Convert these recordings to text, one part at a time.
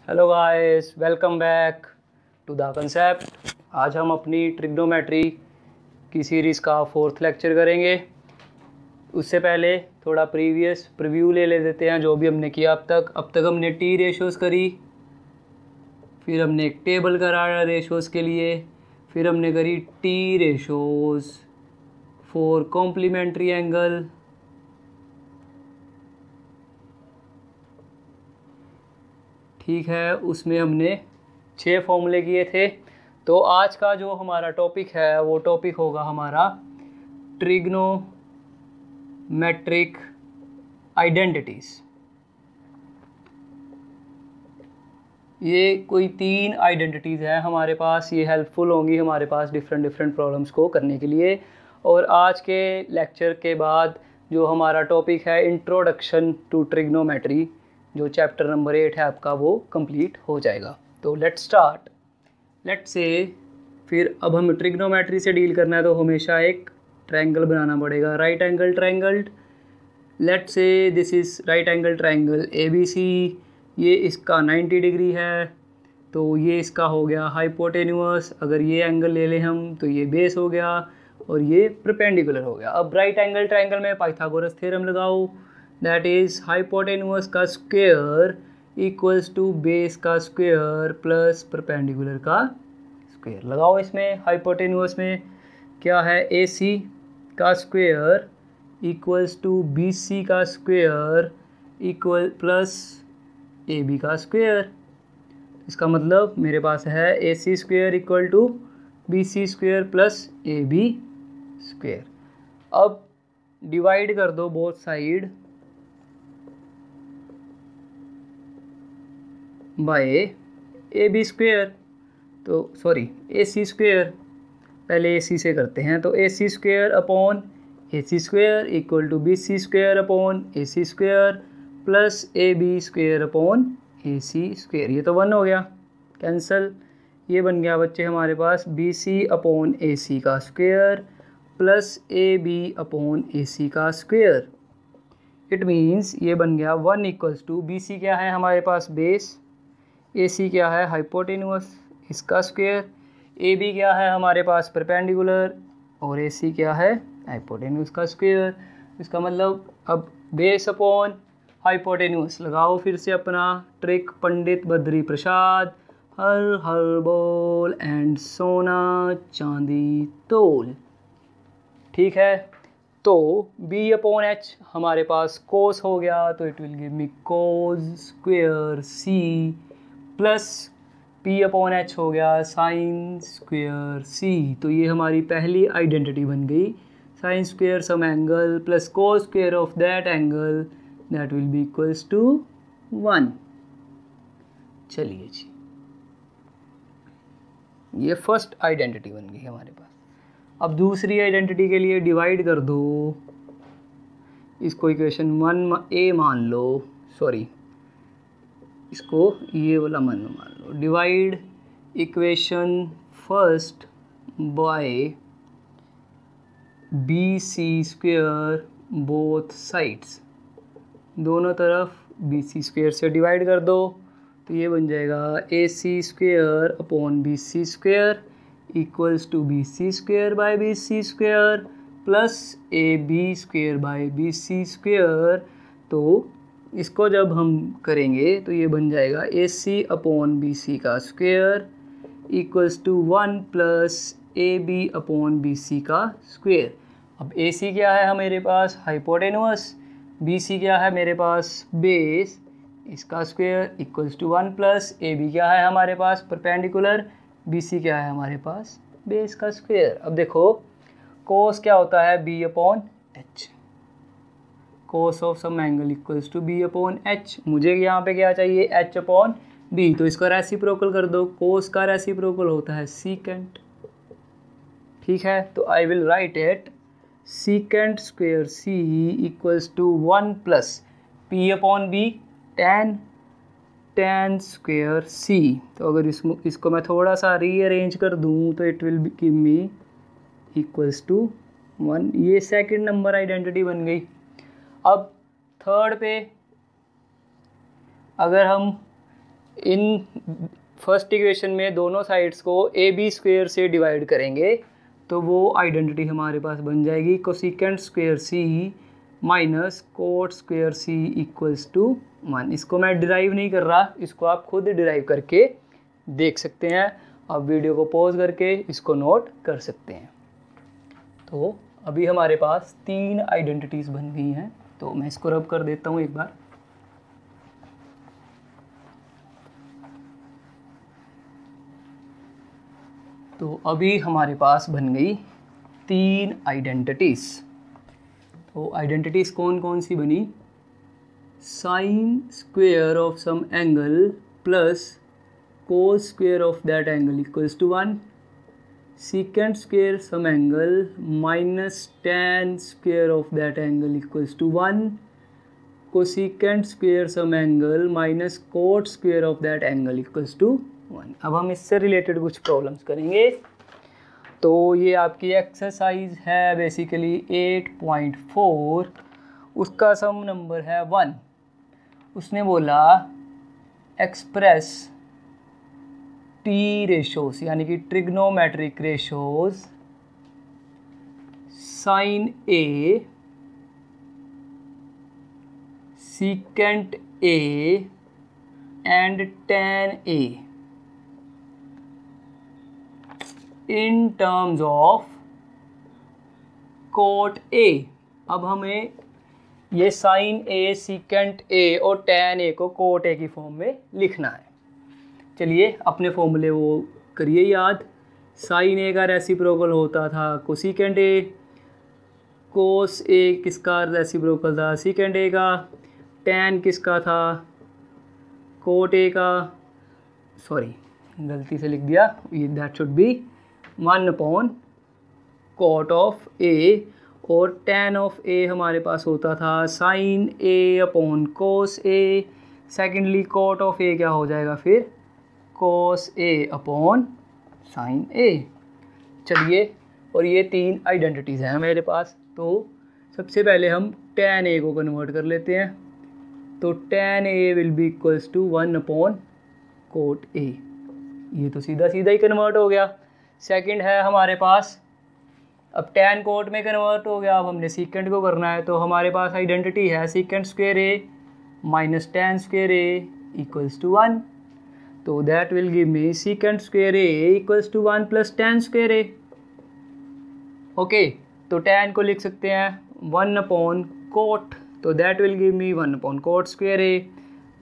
Hello guys, welcome back to the concept. आज हम अपनी ट्रिग्नोमेट्री की सीरीज़ का फोर्थ लेक्चर करेंगे। उससे पहले थोड़ा प्रीवियस प्रीव्यू ले देते हैं जो भी हमने किया अब तक हमने टी रेशोज़ करी, फिर हमने एक टेबल करा रेशोज़ के लिए, फिर हमने करी T ratios for complementary angle, ठीक है। उसमें हमने 6 फॉर्मूले किए थे। तो आज का जो हमारा टॉपिक है वो टॉपिक होगा हमारा ट्रिग्नोमेट्रिक आइडेंटिटीज़। ये कोई 3 आइडेंटिटीज़ हैं हमारे पास, ये हेल्पफुल होंगी हमारे पास डिफरेंट प्रॉब्लम्स को करने के लिए। और आज के लेक्चर के बाद जो हमारा टॉपिक है इंट्रोडक्शन टू ट्रिग्नोमेट्री, जो चैप्टर नंबर 8 है आपका, वो कंप्लीट हो जाएगा। तो लेट्स स्टार्ट। लेट्स से फिर अब हम ट्रिग्नोमेट्री से डील करना है तो हमेशा एक ट्रायंगल बनाना पड़ेगा, right angle triangle. Let's say this is right angle triangle ABC। ये इसका 90 डिग्री है, तो ये इसका हो गया हाइपोटेन्यूअस। अगर ये एंगल ले लें हम तो ये बेस हो गया और ये परपेंडिकुलर हो गया। अब राइट एंगल ट्रायंगल में पाइथागोरस थ्योरम लगाओ, दैट इज़ हाइपोटेन्यूअस का स्क्वायर इक्वल्स टू बेस का स्क्वायर प्लस परपेंडिकुलर का स्क्वायर। लगाओ इसमें हाइपोटेन्यूअस में क्या है, AC का स्क्वायर इक्वल्स टू BC का स्क्वायर इक्वल प्लस AB का स्क्वायर। इसका मतलब मेरे पास है AC square equal to BC square plus AB square. अब डिवाइड कर दो both side by AB square, तो सॉरी AC स्क्वायर, पहले AC से करते हैं। तो AC square upon AC square equal to BC square upon AC square plus AB square upon AC square. ये तो 1 हो गया, कैंसल। ये बन गया बच्चे हमारे पास BC अपॉन AC का square plus AB upon AC का स्क्वायर। इट मीन्स ये बन गया 1 इक्वल्स टू BC क्या है हमारे पास, बेस, AC क्या है हाइपोटेन्यूअस, इसका स्क्वायर, AB क्या है हमारे पास परपेंडिकुलर, और AC क्या है हाइपोटेन्यूअस का स्क्वायर। इसका मतलब अब बेस अपॉन हाइपोटेन्यूअस लगाओ फिर से अपना ट्रिक, पंडित बद्री प्रसाद, हर हर बोल एंड सोना चांदी तोल, ठीक है। तो B अपॉन H हमारे पास कोस हो गया, तो it will give me cos square C plus P upon H हो गया साइन स्क्वायर C। तो ये हमारी पहली आइडेंटिटी बन गई, sine square some angle plus cos square of that angle, that will be equals to 1। चलिए जी, ये फर्स्ट आइडेंटिटी बन गई हमारे पास। अब दूसरी आइडेंटिटी के लिए डिवाइड कर दो इसको, इक्वेशन 1A मान लो, सॉरी इसको ये वाला मान लो, divide equation first by BC square both sides, दोनों तरफ BC स्क्वायर से डिवाइड कर दो। तो ये बन जाएगा AC square upon BC square equals to BC square by BC square plus AB square by BC square. तो इसको जब हम करेंगे तो ये बन जाएगा AC अपॉन BC का square equals to 1 plus AB upon BC का स्क्वायर। अब AC क्या है हमारे पास हाइपोटेन्यूअस, BC क्या है मेरे पास बेस, इसका square equals to 1 plus AB क्या है हमारे पास परपेंडिकुलर, BC क्या है हमारे पास बेस का स्क्वायर। अब देखो कोस क्या होता है B upon H, cos of some angle equals to B upon H। मुझे यहाँ पे क्या चाहिए, H अपॉन B, तो इसका रेसिप्रोकल कर दो, कोस का रेसिप्रोकल होता है सीकेंट, ठीक है। तो I will write it secant square C equals to 1 plus P upon B tan square C। तो अगर इसको मैं थोड़ा सा रीअरेंज कर दूँ तो it will give me equals to 1। ये सेकंड नंबर आइडेंटिटी बन गई। अब थर्ड पे अगर हम इन फर्स्ट इक्वेशन में दोनों साइड्स को ए बी स्क्वेयर से डिवाइड करेंगे तो वो आइडेंटिटी हमारे पास बन जाएगी cosecant square C minus cot square C equals to 1। इसको मैं डिराइव नहीं कर रहा, इसको आप खुद डिराइव करके देख सकते हैं। आप वीडियो को पॉज करके इसको नोट कर सकते हैं। तो अभी हमारे पास 3 आइडेंटिटीज़ बन गई हैं, तो मैं इसको रब कर देता हूँ एक बार। तो अभी हमारे पास बन गई 3 आइडेंटिटीज़। तो आइडेंटिटीज़ कौन कौन सी बनी? Sine square of some angle plus cos square of that angle equals to 1, secant square some angle minus tan square of that angle equals to 1, cosecant square some angle minus cot square of that angle equals to 1। अब हम इससे related कुछ problems करेंगे। तो ये आपकी exercise है basically 8.4, उसका सम नंबर है 1। उसने बोला एक्सप्रेस टी रेशोस यानी कि trigonometric ratios sine A, secant A and tan A in terms of cot A. अब हमें ये साइन ए, सीकेंट ए और टैन ए को कोट ए की फॉर्म में लिखना है। चलिए अपने फॉर्मूले वो करिए याद। साइन ए का रेसिप्रोकल होता था कोसेकेंट ए, कोस ए किसका रेसिप्रोकल था? सीकेंट ए का। टैन किसका था? कोट ए का। सॉरी गलती से लिख दिया, दैट शुड बी 1/कोट ऑफ ए, और टैन ऑफ ए हमारे पास होता था sine a upon cos a. Secondly cot of a क्या हो जाएगा फिर? Cos a upon sine a. चलिए, और ये 3 आइडेंटिटीज़ हैं मेरे पास। तो सबसे पहले हम टैन ए को कन्वर्ट कर लेते हैं। तो tan a will be equals to 1/कोट ए। ये तो सीधा सीधा ही कन्वर्ट हो गया। सेकंड है हमारे पास, अब टैन कोट में कन्वर्ट हो गया। अब हमने सीकेंट को करना है, तो हमारे पास आइडेंटिटी है secant square A minus tan square A equals to 1। तो that will give me secant square A equals to 1 plus tan square a. Okay, तो टैन को लिख सकते हैं 1/कोट, तो दैट विल गिव मी 1/कोट स्क्वेयर ए।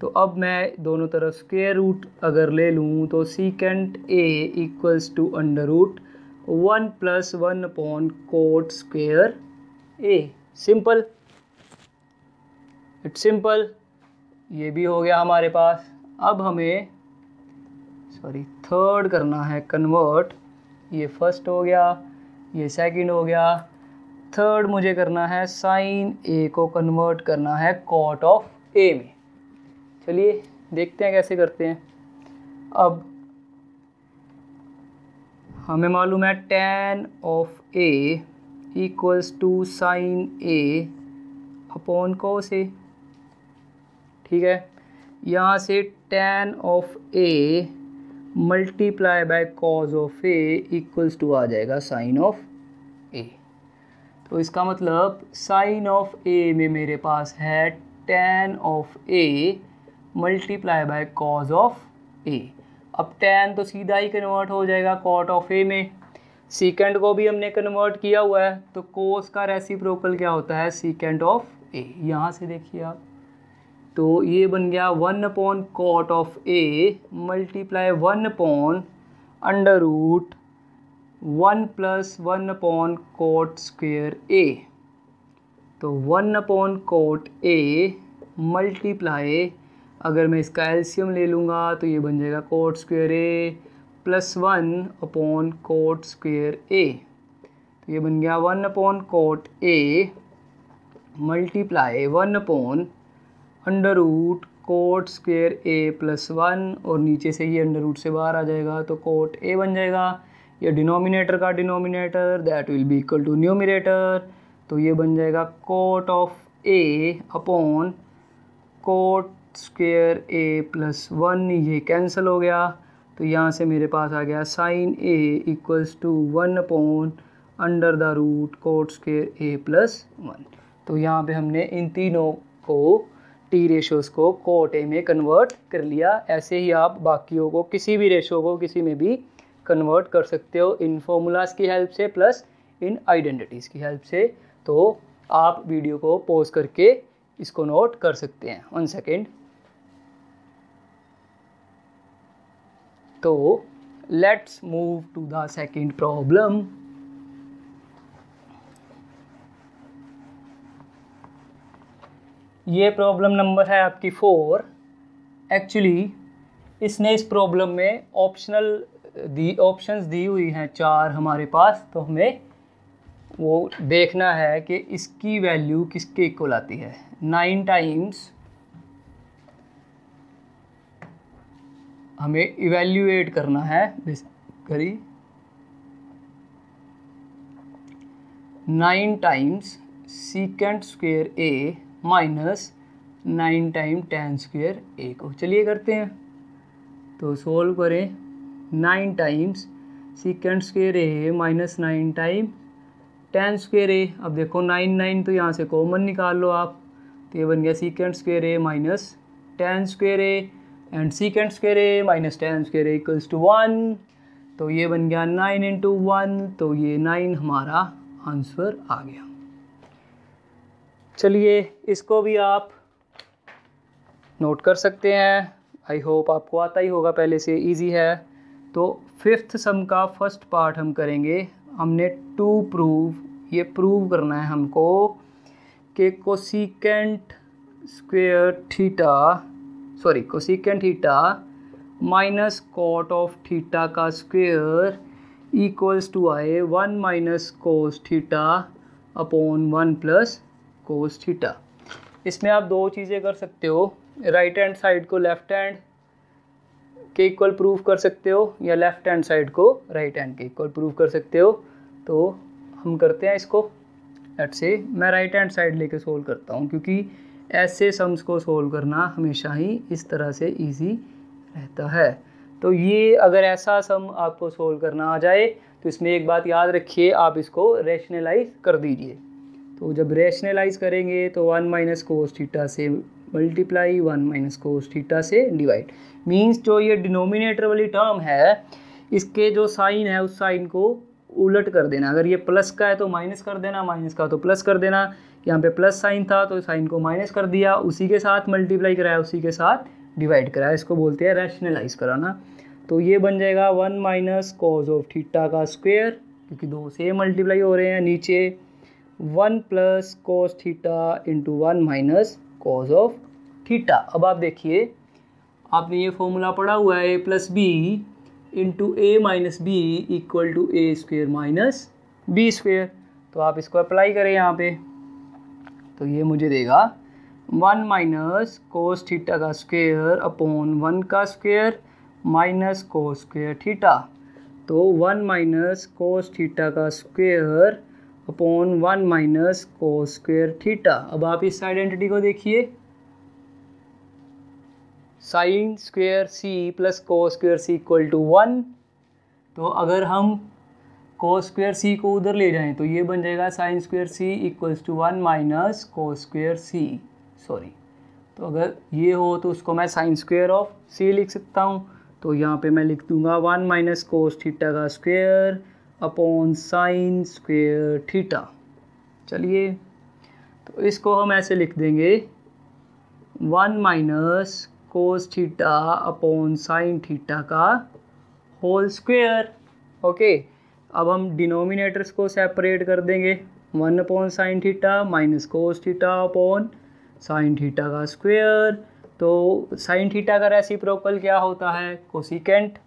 तो अब मैं दोनों तरफ स्क्वेयर रूट अगर ले लूँ तो secant a equals to √1 plus 1/कोट square a. Simple, it's simple. ये भी हो गया हमारे पास। अब हमें थर्ड करना है कन्वर्ट। ये फर्स्ट हो गया, ये सेकंड हो गया। थर्ड मुझे करना है साइन ए को कन्वर्ट करना है कॉट ऑफ ए में। चलिए देखते हैं कैसे करते हैं। अब हमें मालूम है tan of a equals to sine a upon cos a. ठीक है, यहाँ से tan of a multiply by cos of a equals to आ जाएगा साइन ऑफ ए। तो इसका मतलब साइन ऑफ ए में मेरे पास है tan of a multiply by cos of a. अब टैन तो सीधा ही कन्वर्ट हो जाएगा कॉट ऑफ ए में। सीकेंट को भी हमने कन्वर्ट किया हुआ है, तो कोस का रेसिप्रोकल क्या होता है? Secant of a. यहाँ से देखिए आप, तो ये बन गया 1/कोट ऑफ ए मल्टीप्लाई 1/√1 प्लस 1/कोट स्क्वेयर ए। तो 1/कोट ए मल्टीप्लाई, अगर मैं इसका एलसीएम ले लूँगा तो ये बन जाएगा कोट स्क्वेयर ए प्लस 1/कोट स्क्वेयर ए। तो ये बन गया 1/कोट A multiply 1/कोट square A plus 1, और नीचे से ये अंडर रूट से बाहर आ जाएगा तो कोट ए बन जाएगा। ये डिनोमिनेटर का denominator that will be equal to numerator, तो ये बन जाएगा cot of A upon cot square A plus 1, ये कैंसिल हो गया। तो यहाँ से मेरे पास आ गया sine A equals to 1 upon under the root cot square A plus 1। तो यहाँ पे हमने इन तीनों को टी रेशोज़ को कोट ए में कन्वर्ट कर लिया। ऐसे ही आप बाकियों को किसी भी रेशो को किसी में भी कन्वर्ट कर सकते हो इन फॉर्मूलाज की हेल्प से प्लस इन आइडेंटिटीज़ की हेल्प से। तो आप वीडियो को पॉज करके इसको नोट कर सकते हैं। 1 सेकेंड। तो let's move to the second problem. ये प्रॉब्लम नंबर है आपकी 4। एक्चुअली इसने इस प्रॉब्लम में ऑप्शंस दी हुई हैं 4 हमारे पास। तो हमें वो देखना है कि इसकी वैल्यू किसके इक्वल आती है। 9 टाइम्स हमें इवेल्यूएट करना है बेसिकली 9 टाइम्स सीकेंट स्क्वेयर ए माइनस 9 टाइम टेन स्क्वेयर ए को। चलिए करते हैं। तो सोल्व करें। 9 टाइम्स सीकेंट स्क्वेयर ए माइनस 9 टाइम टेन स्क्वेयर ए। अब देखो 9 तो यहाँ से कॉमन निकाल लो आप। तो ये बन गया secant square A minus tan square A and secant square A minus tan square A equals to 1। तो ये बन गया 9 इंटू 1। तो ये 9 हमारा आंसर आ गया। चलिए इसको भी आप नोट कर सकते हैं। आई होप आपको आता ही होगा पहले से, इजी है। तो 5th सम का फर्स्ट पार्ट हम करेंगे। हमने टू प्रूव, ये प्रूव करना है हमको कि cosecant theta minus cot of theta का स्क्वेयर इक्वल्स टू आए 1 minus cos theta upon 1 plus cos theta. इसमें आप 2 चीज़ें कर सकते हो। राइट हैंड साइड को लेफ्ट हैंड के इक्वल प्रूव कर सकते हो या लेफ्ट हैंड साइड को राइट हैंड के इक्वल प्रूव कर सकते हो। तो हम करते हैं इसको। लेट्स से मैं राइट हैंड साइड लेके सोल्व करता हूँ, क्योंकि ऐसे सम्स को सोल्व करना हमेशा ही इस तरह से इजी रहता है। तो ये अगर ऐसा सम आपको सोल्व करना आ जाए तो इसमें एक बात याद रखिए, आप इसको रैशनलाइज कर दीजिए। तो जब रैशनलाइज करेंगे तो 1 माइनस कोस थीटा से मल्टीप्लाई 1 माइनस कोस थीटा से डिवाइड। मीन्स जो ये डिनोमिनेटर वाली टर्म है इसके जो साइन है उस साइन को उलट कर देना। अगर ये प्लस का है तो माइनस कर देना, माइनस का तो प्लस कर देना। यहाँ पे प्लस साइन था तो साइन को माइनस कर दिया, उसी के साथ मल्टीप्लाई कराया, उसी के साथ डिवाइड कराया। इसको बोलते हैं रैशनलाइज कराना। तो ये बन जाएगा 1 माइनस कॉस ऑफ थीटा का स्क्वेयर, क्योंकि 2 से मल्टीप्लाई हो रहे हैं। नीचे 1 plus cos theta into 1 minus cos of theta. अब आप देखिए, आपने ये फॉर्मूला पढ़ा हुआ है, a plus b into a minus b equal to a square minus b square. तो आप इसको अप्लाई करें यहाँ पे, तो ये मुझे देगा 1 माइनस कोस थीटा का स्क्वेयर अपॉन 1 का square minus cos square theta. तो 1 माइनस कोस थीटा का square upon 1 minus cos square theta. अब आप इस आइडेंटिटी को देखिए, sine square C plus cos square C equal to 1। तो अगर हम कोस स्क्वेयर सी को उधर ले जाएं तो ये बन जाएगा sine square C equals to 1 minus cos square c. तो अगर ये हो तो उसको मैं साइन स्क्वेयर ऑफ सी लिख सकता हूँ। तो यहाँ पे मैं लिख दूंगा 1 माइनस कोस थीटा का square upon sine square theta. चलिए, तो इसको हम ऐसे लिख देंगे 1 minus cos theta upon sine theta का होल स्क्वेयर। ओके, अब हम डिनोमिनेटर्स को सेपरेट कर देंगे। 1 upon sine theta minus cos theta upon sine theta का स्क्वेयर। तो साइन थीटा का रेसिप्रोकल क्या होता है? कोसिकेंट।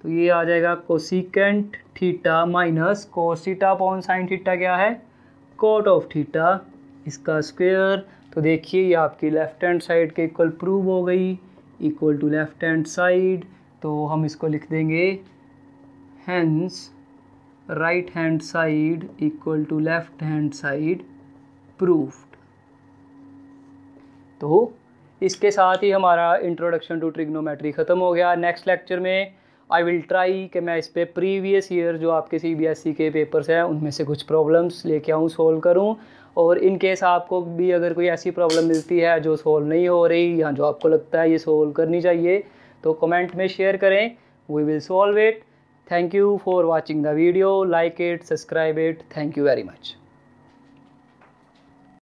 तो ये आ जाएगा cosecant theta minus cos theta upon sine theta क्या है? कोट ऑफ थीटा, इसका स्क्वेयर। तो देखिए ये आपकी लेफ्ट हैंड साइड के इक्वल प्रूव हो गई, equal to left hand side. तो हम इसको लिख देंगे hence right hand side equal to left hand side proved. तो इसके साथ ही हमारा इंट्रोडक्शन टू ट्रिग्नोमेट्री ख़त्म हो गया। नेक्स्ट लेक्चर में आई विल ट्राई कि मैं इस पे प्रीवियस ईयर जो आपके CBSE के पेपर्स हैं उनमें से कुछ प्रॉब्लम्स लेके आऊँ, सोल्व करूँ। और इन केस आपको भी अगर कोई ऐसी प्रॉब्लम मिलती है जो सोल्व नहीं हो रही या जो आपको लगता है ये सोल्व करनी चाहिए, तो कमेंट में शेयर करें, we will solve it. Thank you for watching the video, like it, subscribe it, thank you very much.